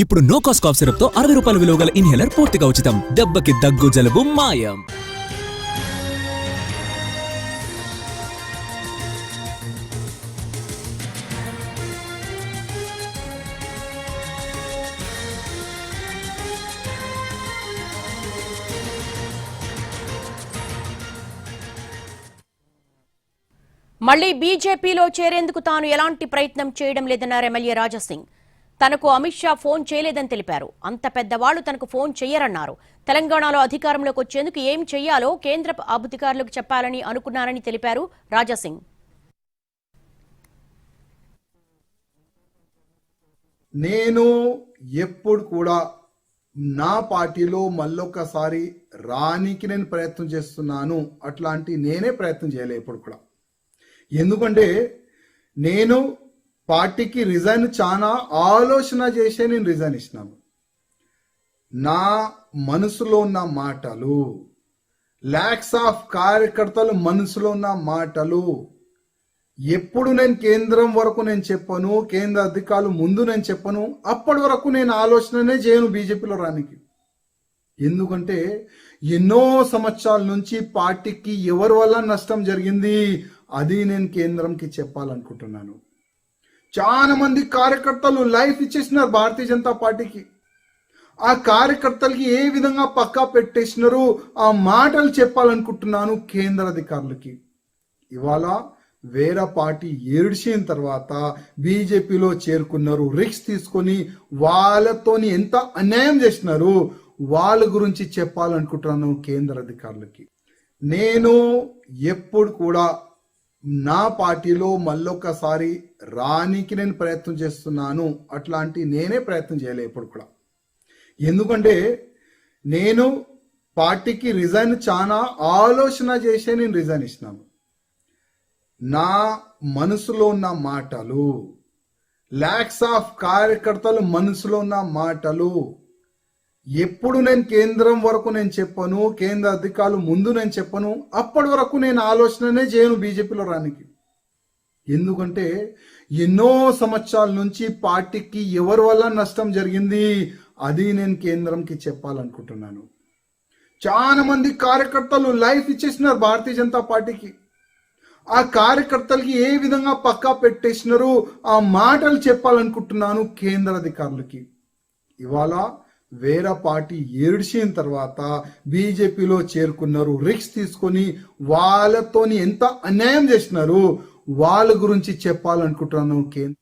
ఇప్పుడు no cost cough syrup తో 60 రూపాయల విలువ గల ఇన్హేలర్ పూర్తిగా ఉచితం. దెబ్బకి దగ్గు జలుబు మాయం. మళ్లీ బీజేపీలో చేరేందుకు తాను ఎలాంటి ప్రయత్నం చేయడం లేదన్నారు ఎమ్మెల్యే రాజాసింగ్. తనకు అమిత్ షా ఫోన్ చేయలేదని తెలిపారు. అంత పెద్దవాళ్లు తనకు ఫోన్ చేయరన్నారు. తెలంగాణలో అధికారంలోకి వచ్చేందుకు ఏం చెయ్యాలో కేంద్ర అధికారులకు చెప్పాలని అనుకున్నారని తెలిపారు రాజాసింగ్. నేను ఎప్పుడు కూడా నా పార్టీలో మళ్ళొక్కసారి రానికి నేను ప్రయత్నం చేస్తున్నాను, అట్లాంటి నేనే ప్రయత్నం చేయలే ఎప్పుడు కూడా. ఎందుకంటే నేను పార్టీకి రిజైన్ చాలా ఆలోచన చేసే నేను రిజైన్ ఇచ్చినాను. నా మనసులో ఉన్న మాటలు, లాక్స్ ఆఫ్ కార్యకర్తలు మనసులో ఉన్న మాటలు ఎప్పుడు నేను కేంద్రం వరకు నేను చెప్పను, కేంద్ర అధికారులు ముందు నేను చెప్పను, అప్పటి వరకు నేను ఆలోచననే చేయను బీజేపీలో రానికి. ఎందుకంటే ఎన్నో సంవత్సరాల నుంచి పార్టీకి ఎవరి వల్ల నష్టం జరిగింది అది నేను కేంద్రంకి చెప్పాలనుకుంటున్నాను. చాలా మంది కార్యకర్తలు లైఫ్ ఇచ్చేసినారు భారతీయ జనతా పార్టీకి. ఆ కార్యకర్తలకి ఏ విధంగా పక్కా పెట్టేసినారు ఆ మాటలు చెప్పాలనుకుంటున్నాను కేంద్ర అధికారులకి. ఇవాళ వేరే పార్టీ ఏడ్చిన తర్వాత బీజేపీలో చేరుకున్నారు. రిస్క్ తీసుకొని వాళ్ళతోని ఎంత అన్యాయం చేసినారు వాళ్ళ గురించి చెప్పాలనుకుంటున్నాను కేంద్ర అధికారులకి. నేను ఎప్పుడు కూడా నా పార్టీలో మళ్ళొక్కసారి రానికి నేను ప్రయత్నం చేస్తున్నాను, అట్లాంటి నేనే ప్రయత్నం చేయలే ఎప్పుడు కూడా. ఎందుకంటే నేను పార్టీకి రిజైన్ చాలా ఆలోచన చేసే నేను రిజైన్ ఇచ్చినాను. నా మనసులో ఉన్న మాటలు, లాక్స్ ఆఫ్ కార్యకర్తలు మనసులో ఉన్న మాటలు ఎప్పుడు నేను కేంద్రం వరకు నేను చెప్పను, కేంద్ర అధికారులు ముందు నేను చెప్పను, అప్పటి వరకు నేను ఆలోచననే చేయను బీజేపీలో రానికి. ఎందుకంటే ఎన్నో సంవత్సరాల నుంచి పార్టీకి ఎవరి వల్ల నష్టం జరిగింది అది నేను కేంద్రంకి చెప్పాలనుకుంటున్నాను. చాలా మంది కార్యకర్తలు లైఫ్ ఇచ్చేసినారు భారతీయ జనతా పార్టీకి. ఆ కార్యకర్తలకి ఏ విధంగా పక్కా పెట్టేసినారు ఆ మాటలు చెప్పాలనుకుంటున్నాను కేంద్ర అధికారులకి. ఇవాళ వేరే పార్టీ ఏడ్చిన తర్వాత బీజేపీలో చేరుకున్నారు. రిస్క్ తీసుకొని వాళ్ళతోని ఎంత అన్యాయం చేసినారు వాళ్ళ గురించి చెప్పాలనుకుంటున్నాను కేంద్ర